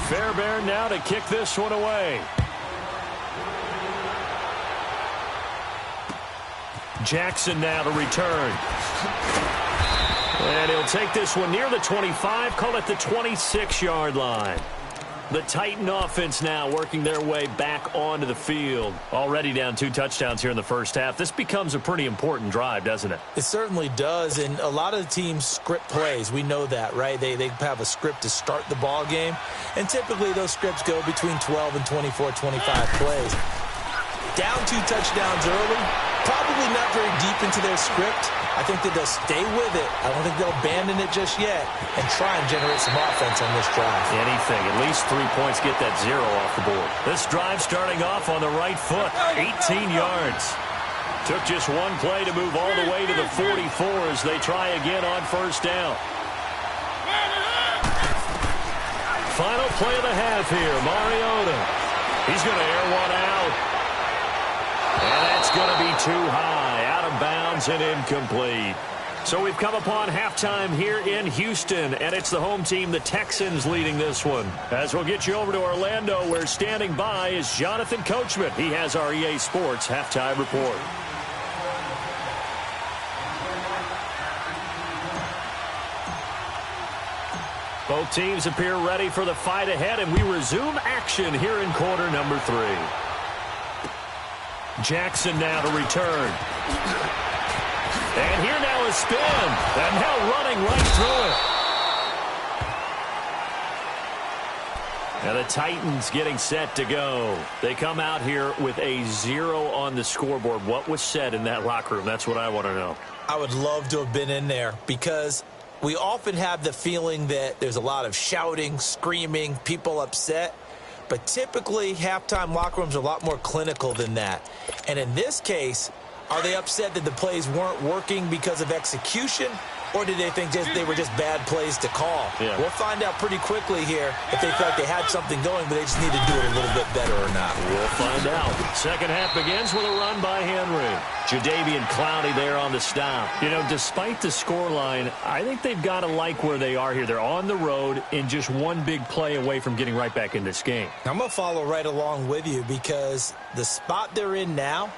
Fairbairn now to kick this one away. Jackson now to return. And he'll take this one near the 25, call it the 26-yard line. The Titan offense now working their way back onto the field. Already down 2 touchdowns here in the first half. This becomes a pretty important drive, doesn't it? It certainly does, and a lot of the teams script plays. We know that, right? They have a script to start the ball game, and typically those scripts go between 12 and 24, 25 plays. Down 2 touchdowns early, probably not very deep into their script. I think that they'll stay with it. I don't think they'll abandon it just yet and try and generate some offense on this drive. Anything. At least 3 points, get that 0 off the board. This drive starting off on the right foot. 18 yards. Took just one play to move all the way to the 44 as they try again on first down. Final play of the half here. Mariota. He's going to air one out. And that's going to be too high, out of bounds and incomplete. So we've come upon halftime here in Houston, and it's the home team, the Texans, leading this one. As we'll get you over to Orlando, where standing by is Jonathan Coachman. He has our EA Sports halftime report. Both teams appear ready for the fight ahead, and we resume action here in quarter number 3. Jackson now to return. And here now is spin. And now running right through it. And the Titans getting set to go. They come out here with a 0 on the scoreboard. What was said in that locker room? That's what I want to know. I would love to have been in there because we often have the feeling that there's a lot of shouting, screaming, people upset. But typically, halftime locker rooms are a lot more clinical than that. And in this case, are they upset that the plays weren't working because of execution, or did they think they were just bad plays to call? Yeah. We'll find out pretty quickly here if they felt like they had something going, but they just need to do it a little bit better or not. We'll find out. Second half begins with a run by Henry. Jadeveon Clowney there on the stop. You know, despite the scoreline, I think they've got to like where they are here. They're on the road and just one big play away from getting right back in this game. I'm going to follow right along with you because the spot they're in now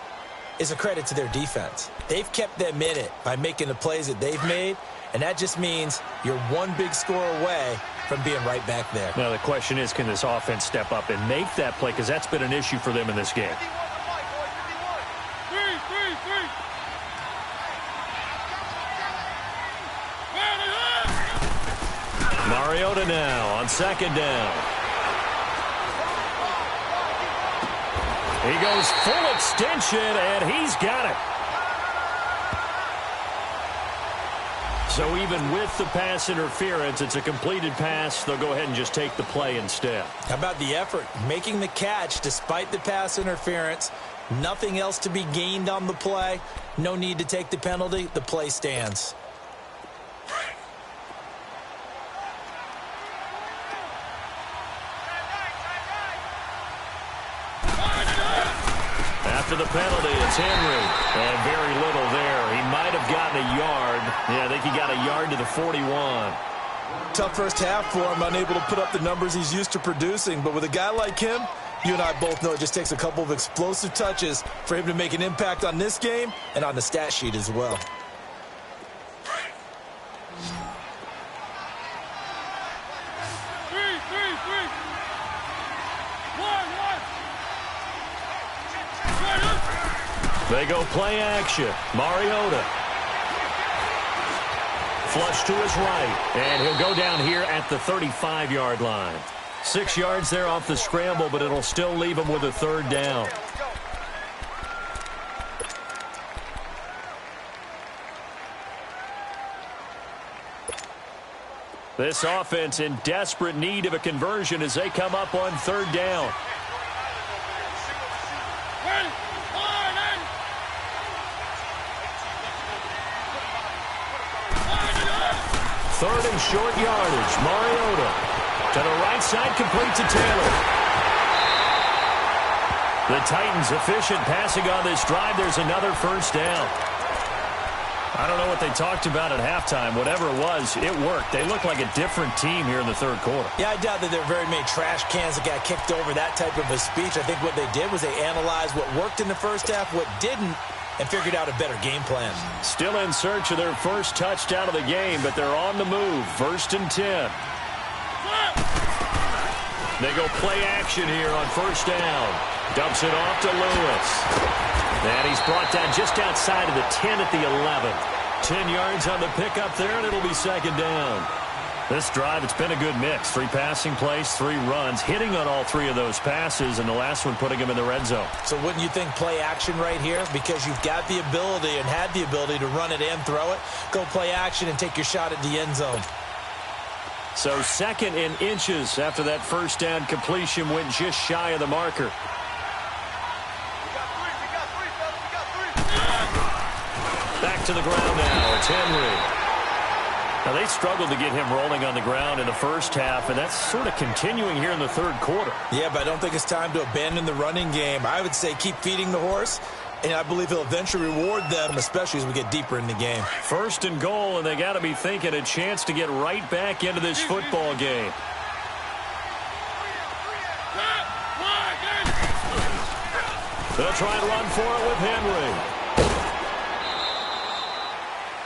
is a credit to their defense. They've kept them in it by making the plays that they've made, and that just means you're one big score away from being right back there. Now, the question is, can this offense step up and make that play? Because that's been an issue for them in this game. Mariota now on second down. He goes full extension, and he's got it. So even with the pass interference, it's a completed pass. They'll go ahead and just take the play instead. How about the effort? Making the catch despite the pass interference. Nothing else to be gained on the play. No need to take the penalty. The play stands. After the penalty, it's Henry. And very little there. He might have gotten a yard. Yeah, I think he got a yard to the 41. Tough first half for him, unable to put up the numbers he's used to producing. But with a guy like him, you and I both know it just takes a couple of explosive touches for him to make an impact on this game and on the stat sheet as well. They go play action. Mariota. Flush to his right. And he'll go down here at the 35-yard line. 6 yards there off the scramble, but it'll still leave him with a third down. This offense in desperate need of a conversion as they come up on third down. Third and short yardage. Mariota to the right side, complete to Taylor. The Titans efficient passing on this drive. There's another first down. I don't know what they talked about at halftime. Whatever it was, it worked. They looked like a different team here in the third quarter. Yeah, I doubt that there are very many trash cans that got kicked over, that type of a speech. I think what they did was they analyzed what worked in the first half, what didn't, and figured out a better game plan. Still in search of their first touchdown of the game, but they're on the move. 1st and 10. They go play action here on 1st down. Dumps it off to Lewis. And he's brought down just outside of the 10 at the 11. 10 yards on the pickup there, and it'll be 2nd down. This drive, it's been a good mix. 3 passing plays, 3 runs, hitting on all 3 of those passes, and the last one putting him in the red zone. So wouldn't you think play action right here? Because you've got the ability and had the ability to run it and throw it. Go play action and take your shot at the end zone. So 2nd and inches after that 1st down completion went just shy of the marker. Back to the ground now. It's Henry. Now, they struggled to get him rolling on the ground in the first half, and that's sort of continuing here in the third quarter. Yeah, but I don't think it's time to abandon the running game. I would say keep feeding the horse, and I believe he'll eventually reward them, especially as we get deeper in the game. 1st and goal, and they got to be thinking a chance to get right back into this football game. They'll try and run for it with Henry.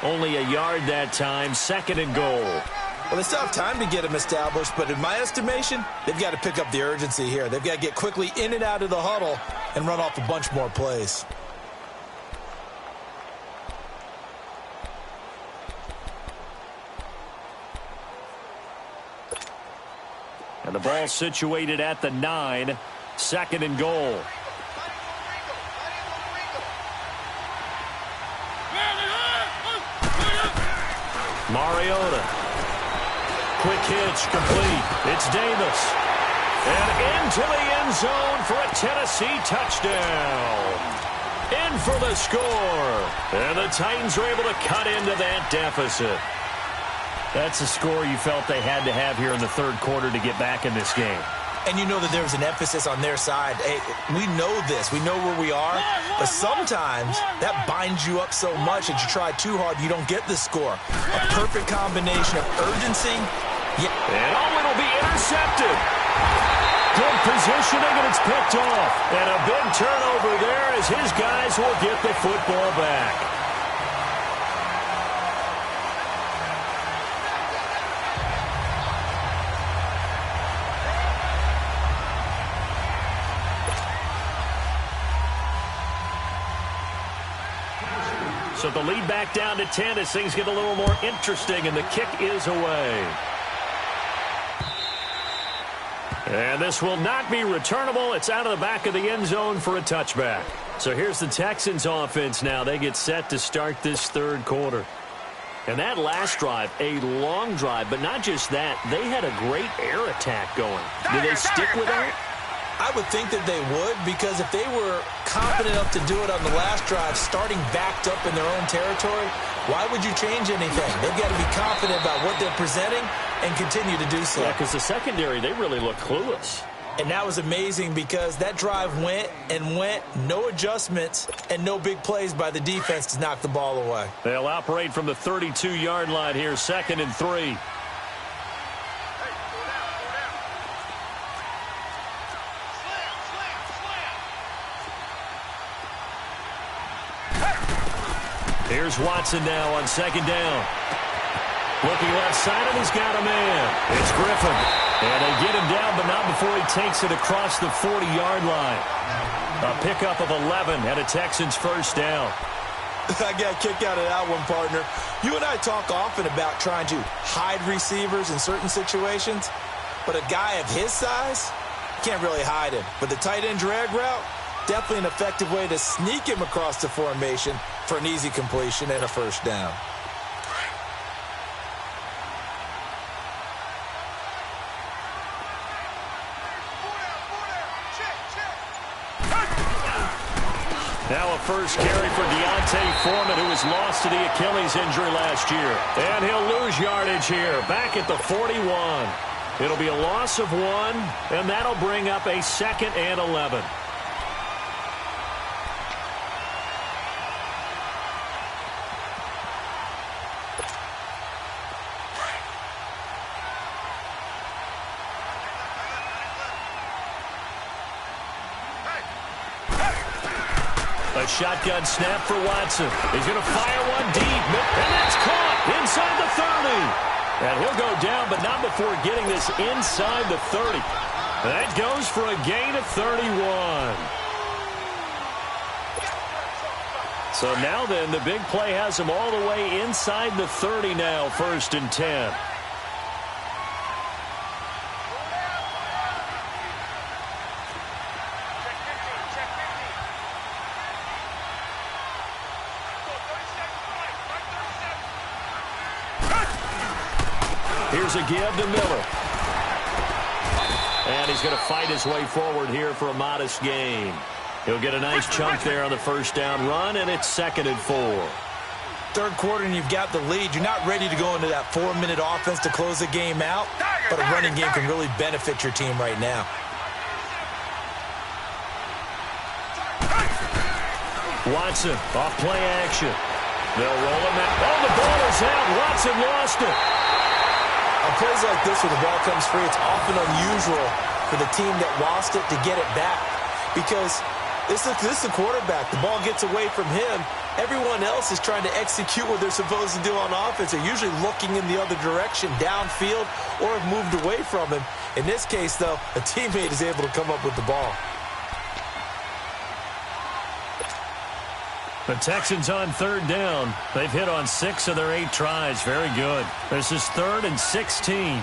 Only a yard that time, 2nd and goal. Well, they still have time to get him established, but in my estimation, they've got to pick up the urgency here. They've got to get quickly in and out of the huddle and run off a bunch more plays. And the ball situated at the 9, 2nd and goal. Mariota. Quick hitch, complete. It's Davis. And into the end zone for a Tennessee touchdown. In for the score. And the Titans were able to cut into that deficit. That's a score you felt they had to have here in the third quarter to get back in this game. And you know that there was an emphasis on their side. Hey, we know this. We know where we are. But sometimes that binds you up so much that you try too hard, you don't get the score. A perfect combination of urgency. Yeah. And it'll be intercepted. Good positioning, and it's picked off. And a big turnover there as his guys will get the football back. So the lead back down to 10 as things get a little more interesting, and the kick is away. And this will not be returnable. It's out of the back of the end zone for a touchback. So here's the Texans offense now. They get set to start this third quarter. And that last drive, a long drive, but not just that. They had a great air attack going. Do they stick with that? I would think that they would, because if they were confident enough to do it on the last drive, starting backed up in their own territory, why would you change anything? They've got to be confident about what they're presenting and continue to do so. Yeah, because the secondary, they really look clueless. And that was amazing because that drive went and went, no adjustments, and no big plays by the defense to knock the ball away. They'll operate from the 32-yard line here, 2nd and 3. Here's Watson now on 2nd down. Looking left side, and he's got a man. It's Griffin. And they get him down, but not before he takes it across the 40-yard line. A pickup of 11 and a Texans first down. I got a kick out of that one, partner. You and I talk often about trying to hide receivers in certain situations, but a guy of his size, can't really hide him. But the tight end drag route, definitely an effective way to sneak him across the formation for an easy completion and a first down. Now a first carry for Deontay Foreman, who was lost to the Achilles injury last year. And he'll lose yardage here, back at the 41. It'll be a loss of 1, and that'll bring up a 2nd and 11. A shotgun snap for Watson. He's going to fire one deep, and that's caught inside the 30. And he'll go down, but not before getting this inside the 30. That goes for a gain of 31. So now then, the big play has him all the way inside the 30 now, 1st and 10. Here's a give to Miller. And he's going to fight his way forward here for a modest gain. He'll get a nice chunk there on the first down run, and it's 2nd and 4. Third quarter, and you've got the lead. You're not ready to go into that 4-minute offense to close the game out, but a running game can really benefit your team right now. Watson, off play action. They'll roll him out. Oh, the ball is out. Watson lost it. On plays like this where the ball comes free, it's often unusual for the team that lost it to get it back because this is the quarterback. The ball gets away from him. Everyone else is trying to execute what they're supposed to do on offense. They're usually looking in the other direction, downfield, or have moved away from him. In this case, though, a teammate is able to come up with the ball. The Texans on 3rd down. They've hit on 6 of their 8 tries. Very good. This is 3rd and 16.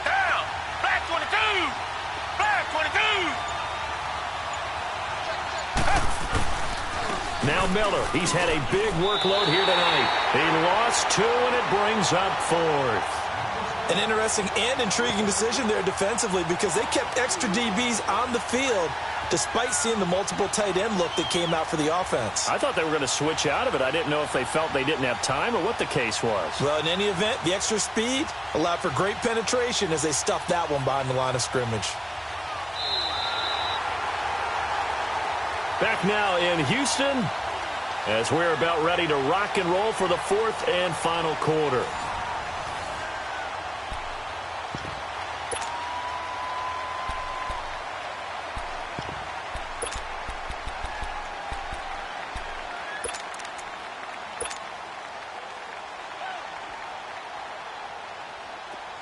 Down! Black 22! Black 22! Now Miller. He's had a big workload here tonight. He lost 2, and it brings up 4th. An interesting and intriguing decision there defensively because they kept extra DBs on the field despite seeing the multiple tight end look that came out for the offense. I thought they were going to switch out of it. I didn't know if they felt they didn't have time or what the case was. Well, in any event, the extra speed allowed for great penetration as they stuffed that one behind the line of scrimmage. Back now in Houston as we're about ready to rock and roll for the 4th and final quarter.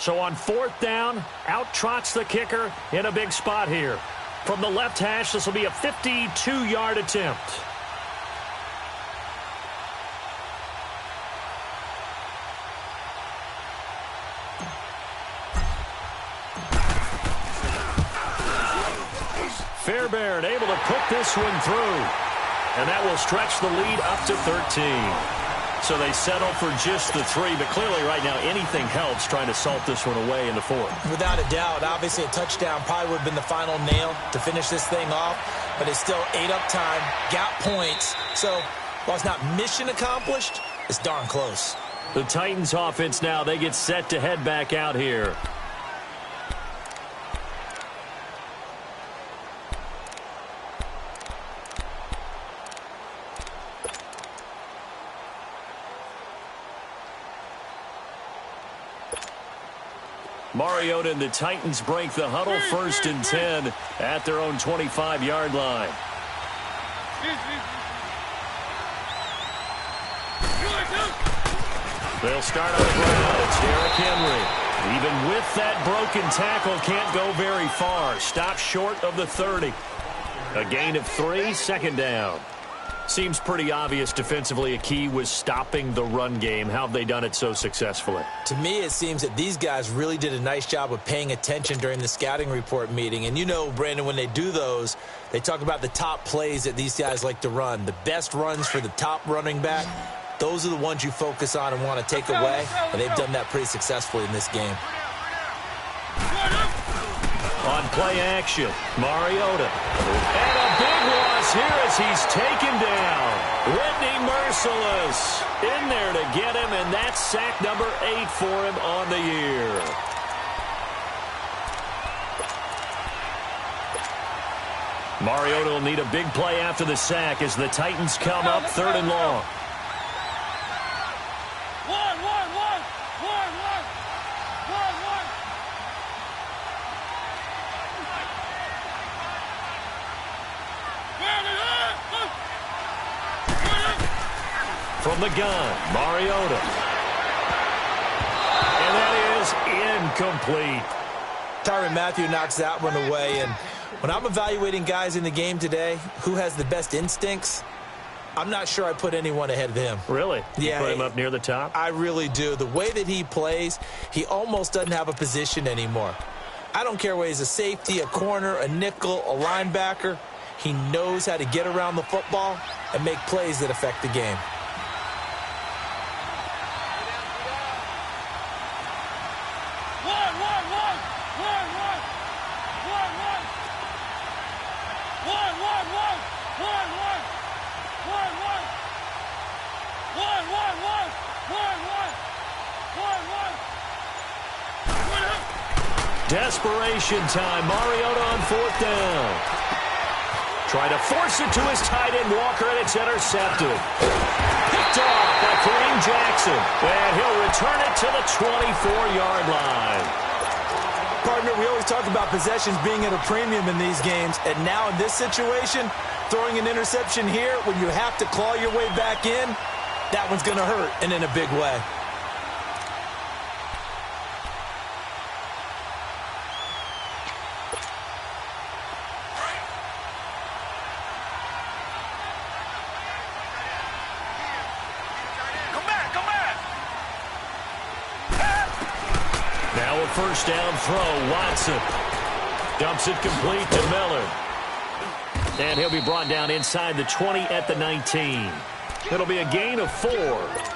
So on 4th down, out trots the kicker in a big spot here. From the left hash, this will be a 52-yard attempt. Fairbairn able to put this one through. And that will stretch the lead up to 13. So they settle for just the 3, but clearly right now anything helps trying to salt this one away in the 4th. Without a doubt, obviously a touchdown probably would have been the final nail to finish this thing off, but it's still ate up time, got points. So while it's not mission accomplished, it's darn close. The Titans offense now, they get set to head back out here. Mariota and the Titans break the huddle, 1st and 10 at their own 25-yard line. They'll start on the ground. It's Derrick Henry. Even with that broken tackle, can't go very far. Stops short of the 30. A gain of 3, 2nd down. Seems pretty obvious defensively a key was stopping the run game. How have they done it so successfully? To me, it seems that these guys really did a nice job of paying attention during the scouting report meeting. And you know, Brandon, when they do those, they talk about the top plays that these guys like to run. The best runs for the top running back, those are the ones you focus on and want to take away. And they've done that pretty successfully in this game. On play action, Mariota. And a big loss here as he's taken down. Whitney Merciless in there to get him, and that's sack number 8 for him on the year. Mariota will need a big play after the sack as the Titans come up 3rd and long. From the gun, Mariota. And that is incomplete. Tyrann Mathieu knocks that one away. And when I'm evaluating guys in the game today, who has the best instincts, I'm not sure I put anyone ahead of him. Really? Yeah. You put him up near the top? I really do. The way that he plays, he almost doesn't have a position anymore. I don't care whether he's a safety, a corner, a nickel, a linebacker. He knows how to get around the football and make plays that affect the game. Desperation time. Mariota on 4th down. Try to force it to his tight end, Walker, and it's intercepted. Picked off by Kareem Jackson. And he'll return it to the 24-yard line. Partner, we always talk about possessions being at a premium in these games. And now in this situation, throwing an interception here when you have to claw your way back in, that one's going to hurt, and in a big way. First down throw, Watson. Dumps it complete to Miller. And he'll be brought down inside the 20 at the 19. It'll be a gain of 4,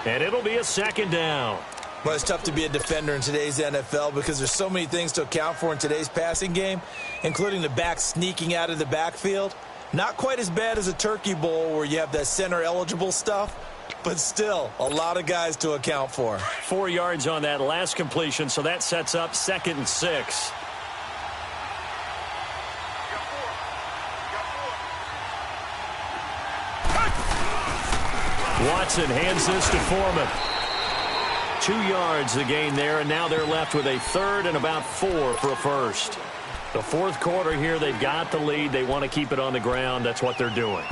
and it'll be a 2nd down. Well, it's tough to be a defender in today's NFL because there's so many things to account for in today's passing game, including the back sneaking out of the backfield. Not quite as bad as a turkey bowl where you have that center-eligible stuff, but still, a lot of guys to account for. 4 yards on that last completion, so that sets up 2nd and 6. Watson hands this to Foreman. 2 yards the gain there, and now they're left with a 3rd and about 4 for a first. The 4th quarter here, they've got the lead. They want to keep it on the ground. That's what they're doing.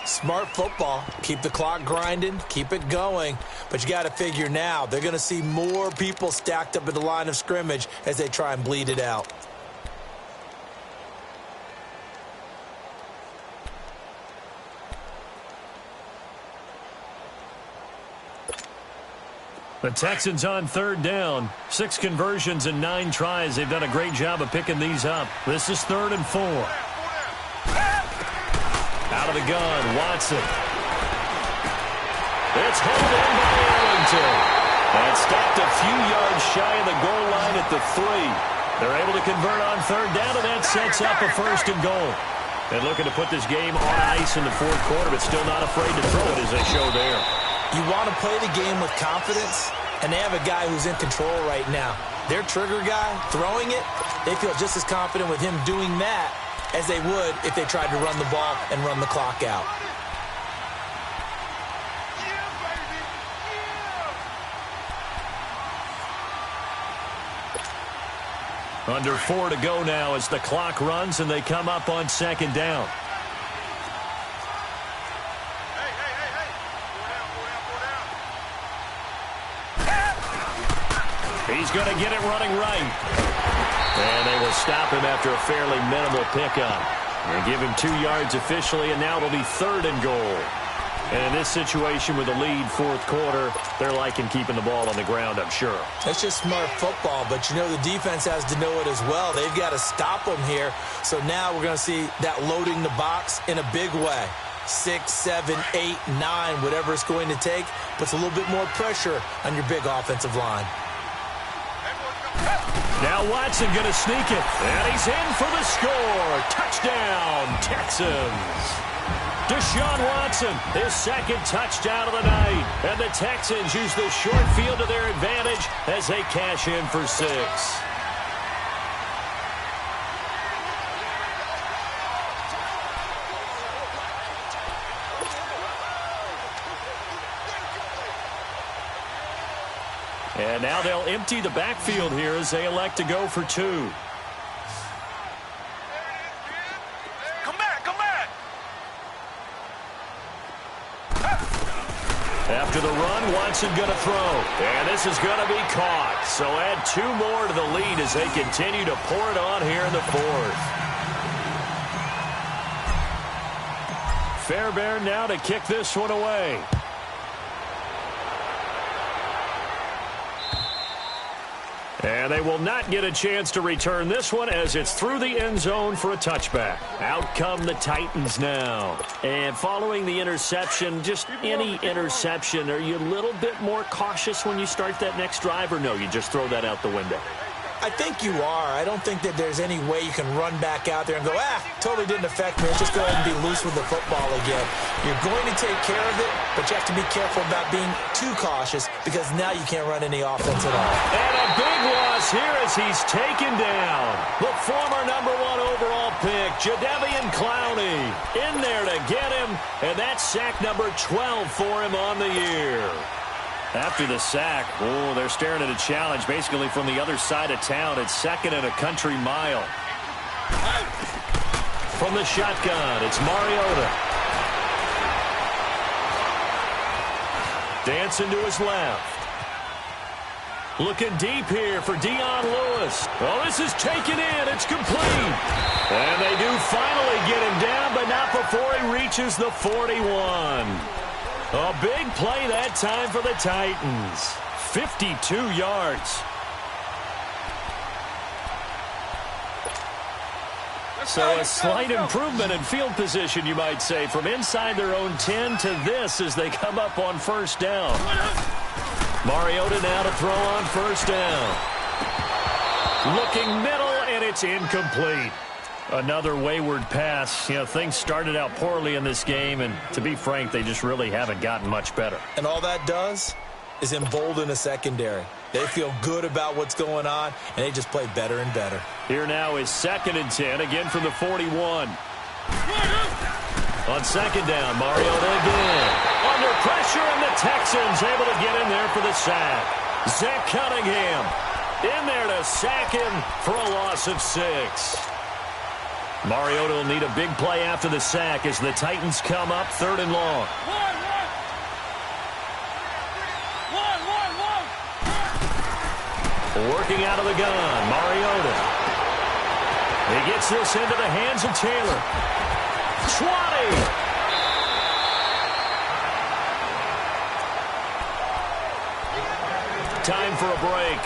Smart football. Keep the clock grinding, keep it going. But you got to figure now, they're going to see more people stacked up at the line of scrimmage as they try and bleed it out. The Texans on 3rd down. 6 conversions and 9 tries. They've done a great job of picking these up. This is 3rd and 4. Out of the gun, Watson. It's held in by Ellington. And stopped a few yards shy of the goal line at the 3. They're able to convert on 3rd down, and that sets up a 1st and goal. And looking to put this game on ice in the 4th quarter, but still not afraid to throw it as they show there. You want to play the game with confidence, and they have a guy who's in control right now. Their trigger guy, throwing it, they feel just as confident with him doing that as they would if they tried to run the ball and run the clock out. Under 4 to go now as the clock runs and they come up on 2nd down. He's going to get it running right. And they will stop him after a fairly minimal pickup. And give him 2 yards officially, and now it'll be 3rd and goal. And in this situation with the lead 4th quarter, they're liking keeping the ball on the ground, I'm sure. That's just smart football, but you know the defense has to know it as well. They've got to stop them here. So now we're going to see that loading the box in a big way. 6, 7, 8, 9, whatever it's going to take, puts a little bit more pressure on your big offensive line. Now Watson going to sneak it, and he's in for the score. Touchdown, Texans. Deshaun Watson, his 2nd touchdown of the night. And the Texans use the short field to their advantage as they cash in for 6. And now they'll empty the backfield here as they elect to go for 2. After the run, Watson going to throw. And this is going to be caught. So add 2 more to the lead as they continue to pour it on here in the 4th. Fairbairn now to kick this one away. And they will not get a chance to return this one as it's through the end zone for a touchback. Out come the Titans now. And following the interception, just any interception, are you a little bit more cautious when you start that next drive, or no, you just throw that out the window? I think you are. I don't think that there's any way you can run back out there and go, totally didn't affect me. Let's just go ahead and be loose with the football again. You're going to take care of it, but you have to be careful about being too cautious because now you can't run any offense at all. And a big loss here as he's taken down. The former #1 overall pick, Jadeveon Clowney, in there to get him, and that's sack number 12 for him on the year. After the sack, they're staring at a challenge basically from the other side of town. It's 2nd and a country mile. From the shotgun, it's Mariota. Dancing to his left. Looking deep here for Dion Lewis. Oh, this is taken in. It's complete. And they do finally get him down, but not before he reaches the 41. A big play that time for the Titans. 52 yards. So a slight improvement in field position, you might say, from inside their own 10 to this as they come up on 1st down. Mariota now to throw on 1st down. Looking middle, and it's incomplete. Another wayward pass. You know, things started out poorly in this game, and to be frank, they just really haven't gotten much better. And all that does is embolden a secondary. They feel good about what's going on, and they just play better and better. Here now is 2nd and 10, again from the 41. On 2nd down, Mariota again. Under pressure, and the Texans able to get in there for the sack. Zach Cunningham in there to sack him for a loss of 6. Mariota will need a big play after the sack as the Titans come up 3rd and long. Working out of the gun, Mariota. He gets this into the hands of Taylor. 20. Time for a break.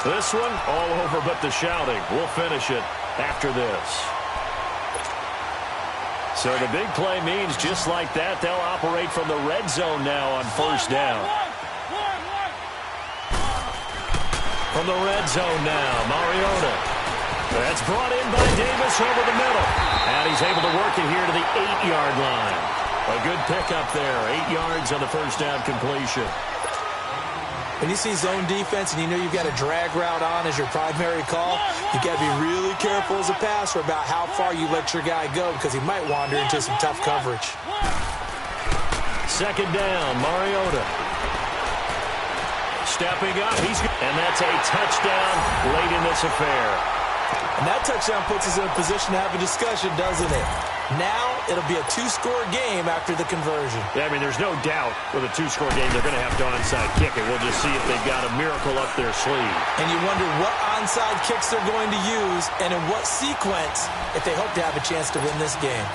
This one all over but the shouting. We'll finish it after this. So the big play means just like that, they'll operate from the red zone now on 1st down. From the red zone now, Mariota. That's brought in by Davis over the middle. And he's able to work it here to the 8-yard line. A good pickup there, 8 yards on the 1st down completion. When you see zone defense and you know you've got a drag route on as your primary call, you got to be really careful as a passer about how far you let your guy go because he might wander into some tough coverage. 2nd down, Mariota. Stepping up, and that's a touchdown late in this affair. And that touchdown puts us in a position to have a discussion, doesn't it? Now it'll be a 2-score game after the conversion. Yeah, I mean, there's no doubt with a 2-score game they're going to have to onside kick it. We'll just see if they've got a miracle up their sleeve. And you wonder what onside kicks they're going to use and in what sequence if they hope to have a chance to win this game.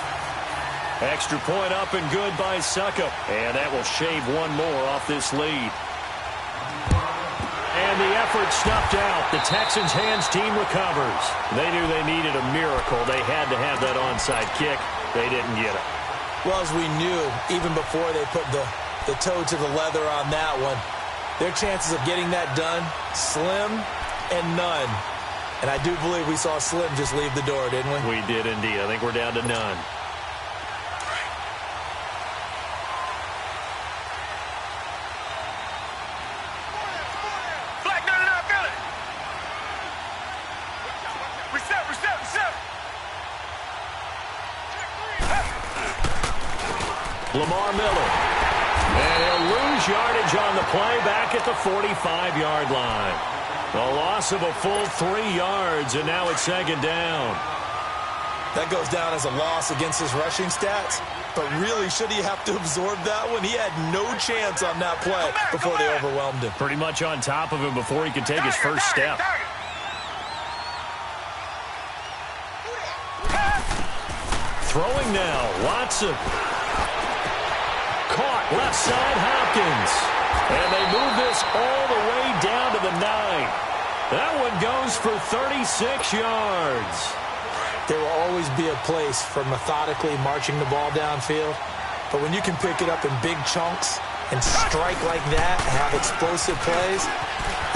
Extra point up and good by Succop. And that will shave one more off this lead. And the effort snuffed out. The Texans' hands team recovers. They knew they needed a miracle. They had to have that onside kick. They didn't get it. Well, as we knew, even before they put the toe to the leather on that one, their chances of getting that done, slim and none. And I do believe we saw Slim just leave the door, didn't we? We did indeed. I think we're down to none. Lamar Miller. And he'll lose yardage on the play back at the 45-yard line. A loss of a full 3 yards, and now it's 2nd down. That goes down as a loss against his rushing stats. But really, should he have to absorb that one? He had no chance on that play before they overwhelmed him. Pretty much on top of him before he could take his first step. Throwing now, Watson. Caught, left side, Hopkins. And they move this all the way down to the 9. That one goes for 36 yards. There will always be a place for methodically marching the ball downfield. But when you can pick it up in big chunks and strike like that and have explosive plays,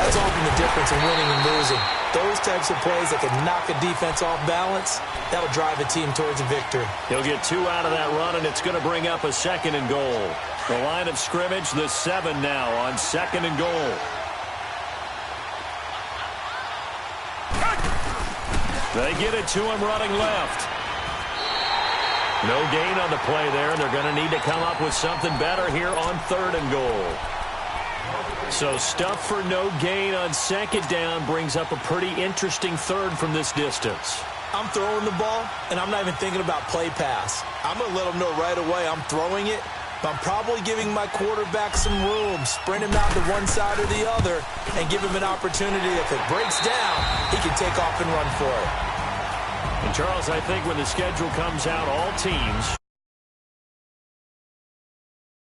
that's often the difference in winning and losing. Those types of plays that can knock a defense off balance, that'll drive a team towards a victory. He'll get 2 out of that run, and it's going to bring up a 2nd and goal. The line of scrimmage, the 7 now on 2nd and goal. They get it to him running left. No gain on the play there, and they're going to need to come up with something better here on 3rd and goal. So stuff for no gain on 2nd down brings up a pretty interesting 3rd from this distance. I'm throwing the ball, and I'm not even thinking about play pass. I'm going to let them know right away I'm throwing it, but I'm probably giving my quarterback some room, sprint him out to one side or the other, and give him an opportunity. If it breaks down, he can take off and run for it. And Charles, I think when the schedule comes out, all teams